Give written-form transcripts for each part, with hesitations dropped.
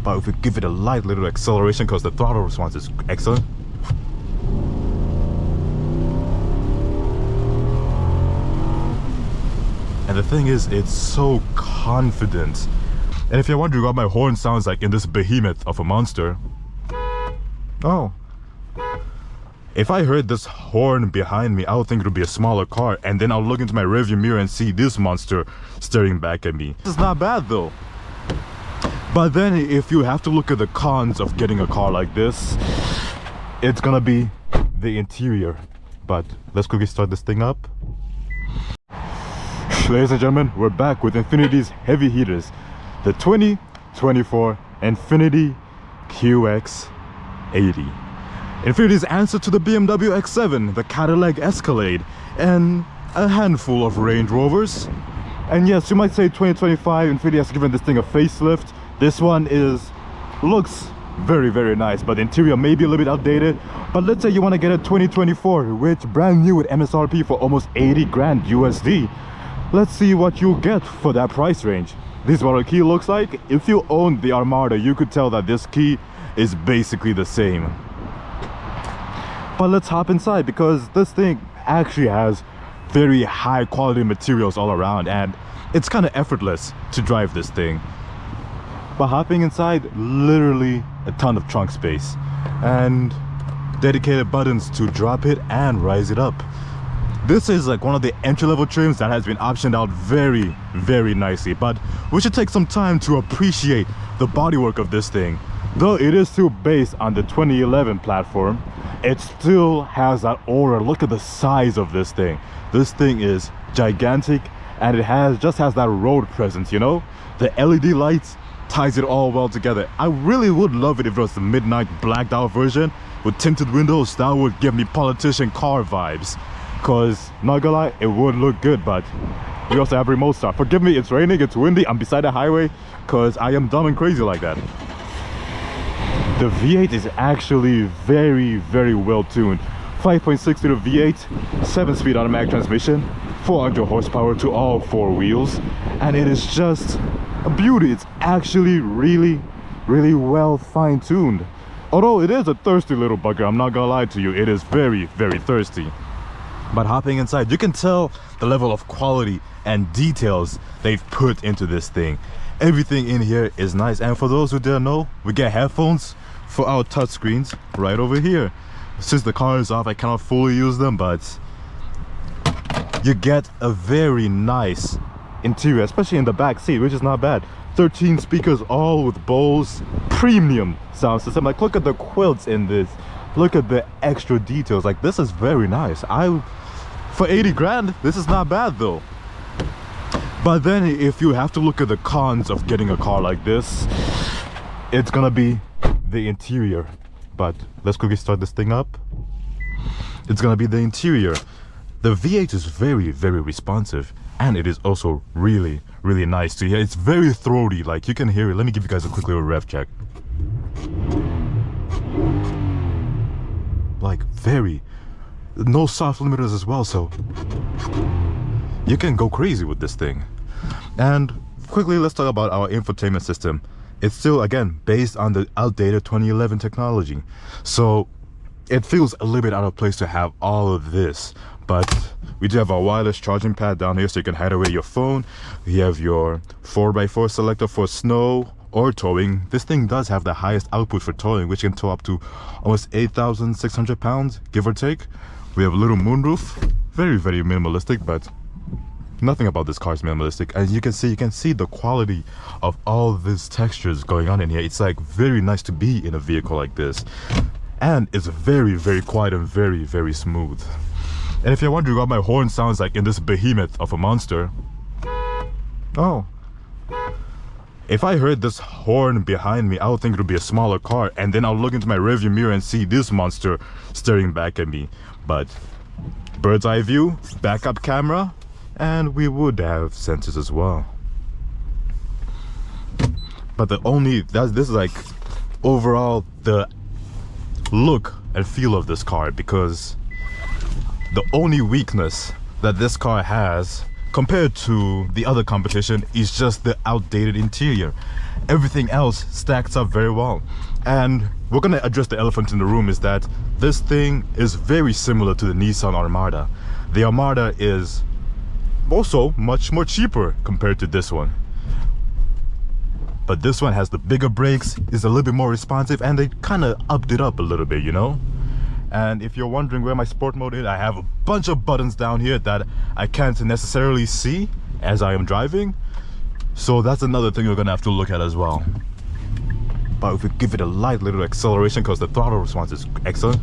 but if we give it a light little acceleration, because the throttle response is excellent. And the thing is, it's so confident. And if you're wondering what my horn sounds like in this behemoth of a monster, oh, if I heard this horn behind me, I would think it would be a smaller car, and then I'll look into my rearview mirror and see this monster staring back at me. This is not bad though. But then if you have to look at the cons of getting a car like this, it's gonna be the interior. But let's quickly start this thing up. Ladies and gentlemen, we're back with Infiniti's heavy hitters, the 2024 Infiniti QX80. Infiniti's answer to the BMW X7, the Cadillac Escalade, and a handful of Range Rovers. And yes, you might say 2025, Infiniti has given this thing a facelift. This one looks very, very nice, but the interior may be a little bit outdated. But let's say you want to get a 2024, which brand new with MSRP for almost 80 grand USD. Let's see what you'll get for that price range. This is what a key looks like. If you own the Armada, you could tell that this key is basically the same. But let's hop inside, because this thing actually has very high quality materials all around, and it's kind of effortless to drive this thing. But hopping inside, literally a ton of trunk space and dedicated buttons to drop it and rise it up. This is like one of the entry-level trims that has been optioned out very, very nicely, but we should take some time to appreciate the bodywork of this thing. Though it is still based on the 2011 platform, it still has that aura. Look at the size of this thing. This thing is gigantic, and it just has that road presence, you know? The LED lights ties it all well together. I really would love it if it was the midnight blacked out version with tinted windows. That would give me politician car vibes. Cause not gonna lie, it would look good, but we also have remote start. Forgive me, it's raining, it's windy, I'm beside the highway, cause I am dumb and crazy like that. The V8 is actually very, very well tuned. 5.6 liter V8, 7-speed automatic transmission, 400 horsepower to all four wheels, and it is just a beauty. It's actually really, really well fine-tuned. Although it is a thirsty little bugger, I'm not gonna lie to you, it is very, very thirsty. But hopping inside, you can tell the level of quality and details they've put into this thing. Everything in here is nice, and for those who didn't know, we get headphones for our touchscreens right over here. Since the car is off, I cannot fully use them, but you get a very nice interior, especially in the back seat, which is not bad. 13 speakers, all with Bose premium sound system. Like, look at the quilts in this, look at the extra details. Like, this is very nice. For 80 grand, this is not bad though. But then if you have to look at the cons of getting a car like this, it's gonna be the interior. But let's quickly start this thing up. It's gonna be the interior. The V8 is very, very responsive, and it is also really, really nice to hear. It's very throaty, like you can hear it. Let me give you guys a quick little rev check. Like, very, no soft limiters as well, so you can go crazy with this thing. And quickly, let's talk about our infotainment system. It's still, again, based on the outdated 2011 technology, so it feels a little bit out of place to have all of this. But we do have our wireless charging pad down here, so you can hide away your phone. We have your 4x4 selector for snow or towing. This thing does have the highest output for towing, which can tow up to almost 8,600 pounds, give or take. We have a little moonroof, very, very minimalistic, but nothing about this car is minimalistic. As you can see the quality of all these textures going on in here. It's like very nice to be in a vehicle like this, and it's very, very quiet and very, very smooth. And if you're wondering what my horn sounds like in this behemoth of a monster, oh, if I heard this horn behind me, I would think it would be a smaller car, and then I'll look into my rearview mirror and see this monster staring back at me. But bird's eye view, backup camera, and we would have sensors as well. But this is like overall the look and feel of this car, because the only weakness that this car has compared to the other competition is just the outdated interior. everything else stacks up very well. And we're gonna address the elephant in the room, is that this thing is very similar to the Nissan Armada. The Armada is also much more cheaper compared to this one, but this one has the bigger brakes, is a little bit more responsive, and they kind of upped it up a little bit, you know. And if you're wondering where my sport mode is, I have a bunch of buttons down here that I can't necessarily see as I am driving, so that's another thing you're gonna have to look at as well. But if we give it a light little acceleration, because the throttle response is excellent.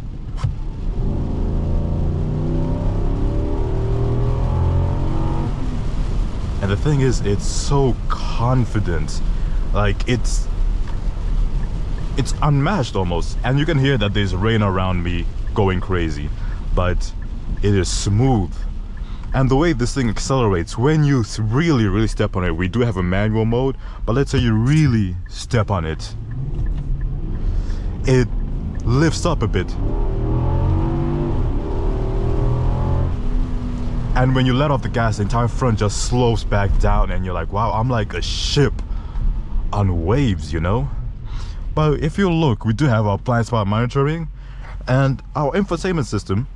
And the thing is, it's so confident, like it's unmatched almost. And you can hear that there's rain around me going crazy, but it is smooth. And the way this thing accelerates, when you really step on it, we do have a manual mode, but let's say you really step on it, it lifts up a bit. And when you let off the gas, the entire front just slows back down, and you're like, wow, I'm like a ship on waves, you know. But if you look, we do have our blind spot monitoring, and our infotainment system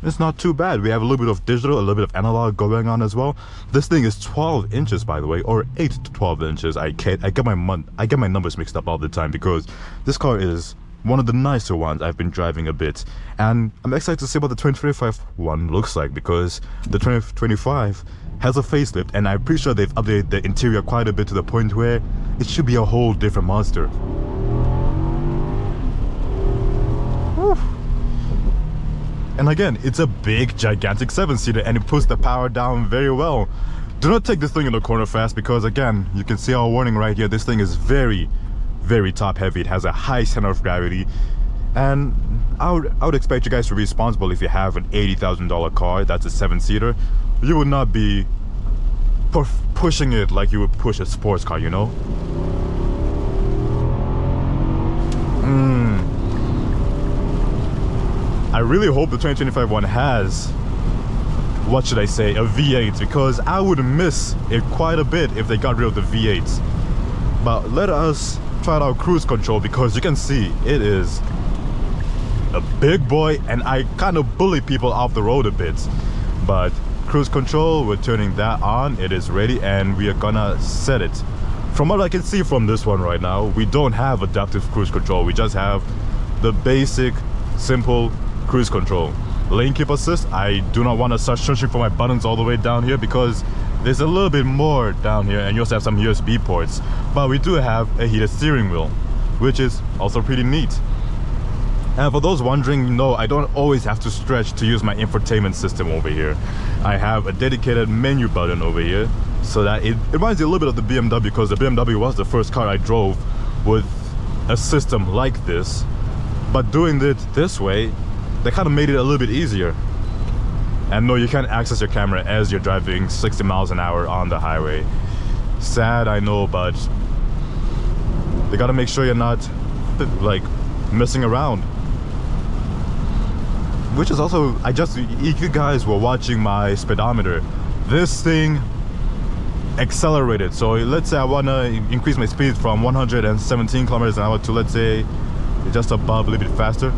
is not too bad. We have a little bit of digital, a little bit of analog going on as well. This thing is 12 inches, by the way, or 8 to 12 inches. I get my numbers mixed up all the time, because this car is one of the nicer ones I've been driving a bit, and I'm excited to see what the 2025 one looks like, because the 2025 has a facelift, and I'm pretty sure they've updated the interior quite a bit to the point where it should be a whole different monster. Whew. And again, it's a big gigantic 7-seater, and it puts the power down very well. Do not take this thing in the corner fast, because again, you can see our warning right here. This thing is very top heavy. It has a high center of gravity, and I would expect you guys to be responsible. If you have an $80,000 car that's a 7-seater, you would not be pushing it like you would push a sports car, you know. I really hope the 2025 one has, what should I say, a V8, because I would miss it quite a bit if they got rid of the V8s. But let us try out cruise control, because you can see it is a big boy, and I kind of bully people off the road a bit. But cruise control, we're turning that on, it is ready, and we are gonna set it. From what I can see from this one right now, we don't have adaptive cruise control. We just have the basic simple cruise control. Lane keep assist, I do not want to start searching for my buttons all the way down here, because there's a little bit more down here, and you also have some USB ports. But we do have a heated steering wheel, which is also pretty neat. And for those wondering, no, I don't always have to stretch to use my infotainment system over here. I have a dedicated menu button over here, so that it reminds you a little bit of the BMW, because the BMW was the first car I drove with a system like this. But doing it this way, they kind of made it a little bit easier. And no, you can't access your camera as you're driving 60 miles an hour on the highway. Sad, I know, but they gotta make sure you're not like messing around. Which is also, if you guys were watching my speedometer, this thing accelerated. So let's say I wanna increase my speed from 117 kilometers an hour to, let's say, just above, a little bit faster.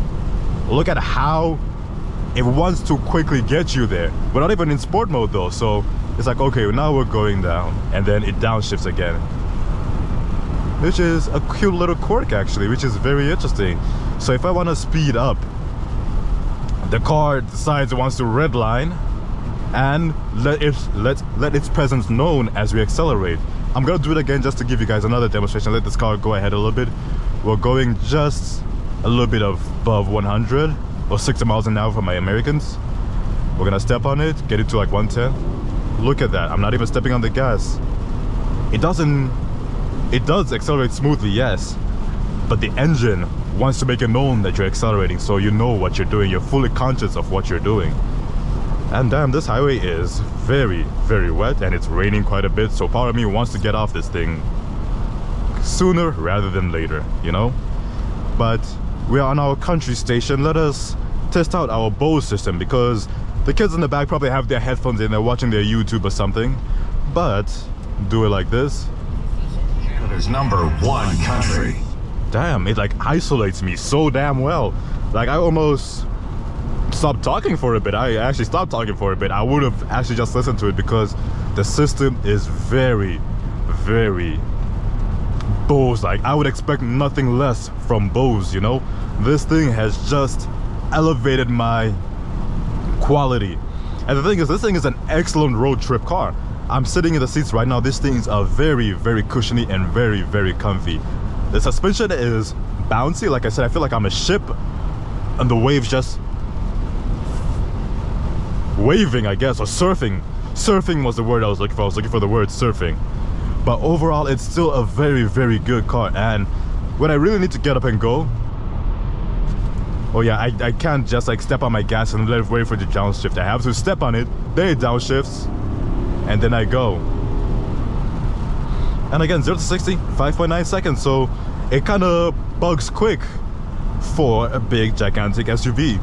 Look at how it wants to quickly get you there. We're not even in sport mode though, so it's like, okay, now we're going down, and then it downshifts again, which is a cute little quirk actually, which is very interesting. So if I want to speed up, the car decides it wants to redline and let its presence known as we accelerate. I'm gonna do it again just to give you guys another demonstration. Let this car go ahead a little bit. We're going just a little bit above 100 or 60 miles an hour for my Americans. We're gonna step on it, get it to like 110. Look at that, I'm not even stepping on the gas. It does accelerate smoothly, yes, but the engine wants to make it known that you're accelerating, so you know what you're doing. You're fully conscious of what you're doing. And damn, this highway is very wet, and it's raining quite a bit, so part of me wants to get off this thing sooner rather than later, you know. But we're on our country station. Let us test out our Bose system, because the kids in the back probably have their headphones in, they're watching their YouTube or something. But do it like this. America's #1 country. Damn, it like isolates me so damn well. Like I almost stopped talking for a bit. I actually stopped talking for a bit. I would have actually just listened to it because the system is very, very Bose. Like I would expect nothing less from Bose, you know? This thing has just elevated my quality. And the thing is, this thing is an excellent road trip car. I'm sitting in the seats right now. These things are very, very cushiony and very, very comfy. The suspension is bouncy. Like I said, I feel like I'm a ship and the waves just waving, I guess, or surfing. Surfing was the word I was looking for. I was looking for the word surfing. But overall, it's still a very, very good car. And when I really need to get up and go, oh yeah, I can't just like step on my gas and let it wait for the downshift. I have to step on it, then it downshifts, and then I go. And again, 0 to 60, 5.9 seconds, so it kind of bugs quick for a big, gigantic SUV.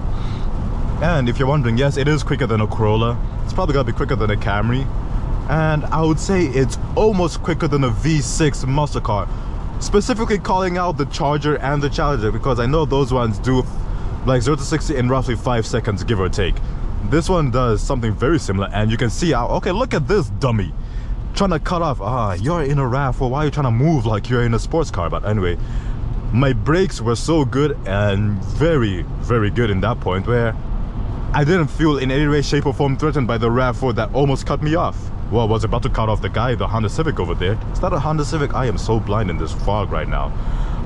And if you're wondering, yes, it is quicker than a Corolla. It's probably gonna be quicker than a Camry. And I would say it's almost quicker than a V6 muscle car. Specifically calling out the Charger and the Challenger because I know those ones do like 0 to 60 in roughly 5 seconds, give or take. This one does something very similar, and you can see how, okay, look at this dummy. Trying to cut off, you're in a RAV4, why are you trying to move like you're in a sports car? But anyway, my brakes were so good and very, very good in that point where I didn't feel in any way, shape or form threatened by the RAV4 that almost cut me off. Well, I was about to cut off the guy, the Honda Civic over there. Is that a Honda Civic? I am so blind in this fog right now.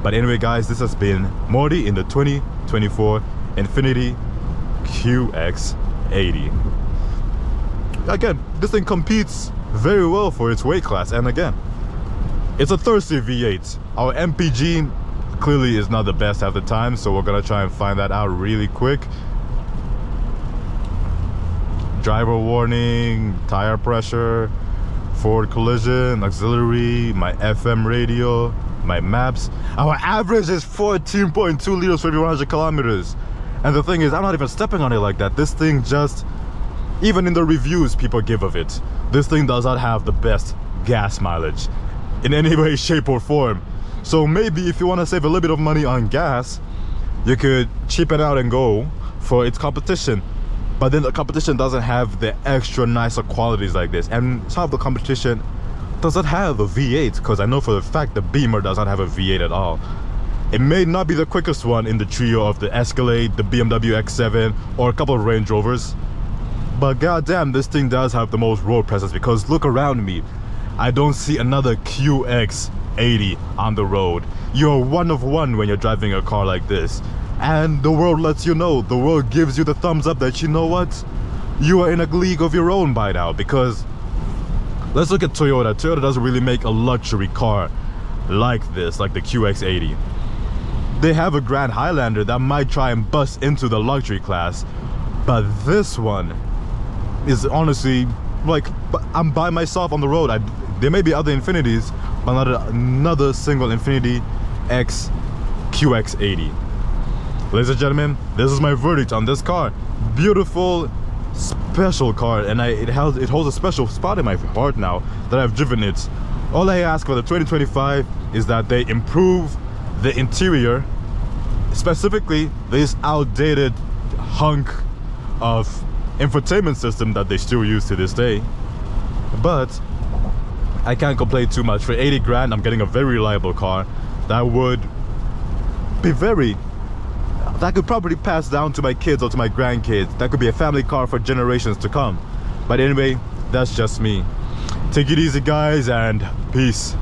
But anyway, guys, this has been Morty in the 2024 Infiniti QX80. Again, this thing competes very well for its weight class, and again, it's a thirsty V8. Our MPG clearly is not the best at the time, so we're gonna try and find that out really quick. Driver warning, tire pressure, forward collision, auxiliary, my FM radio, my maps. Our average is 14.2 liters for every 100 kilometers. And the thing is, I'm not even stepping on it like that. This thing just, even in the reviews people give of it, this thing does not have the best gas mileage in any way, shape or form. So maybe if you want to save a little bit of money on gas, you could cheapen out and go for its competition. But then the competition doesn't have the extra nicer qualities like this, and some of the competition doesn't have a V8, because I know for the fact the Beamer does not have a V8 at all. It may not be the quickest one in the trio of the Escalade, the BMW X7, or a couple of Range Rovers, but goddamn, this thing does have the most road presence, because look around me, I don't see another QX80 on the road. You're one of one when you're driving a car like this. And the world lets you know, the world gives you the thumbs up that, you know what, you are in a league of your own by now. Because let's look at Toyota. Toyota doesn't really make a luxury car like this, like the QX80. They have a Grand Highlander that might try and bust into the luxury class, but this one is honestly like, I'm by myself on the road. There may be other Infinitis, but not another single Infiniti X QX80. Ladies and gentlemen, this is my verdict on this car. Beautiful, special car, and it holds a special spot in my heart now that I've driven it. All I ask for the 2025 is that they improve the interior, specifically this outdated hunk of infotainment system that they still use to this day. But I can't complain too much. For 80 grand, I'm getting a very reliable car that would be that could probably pass down to my kids or to my grandkids. That could be a family car for generations to come. But anyway, that's just me. Take it easy, guys, and peace.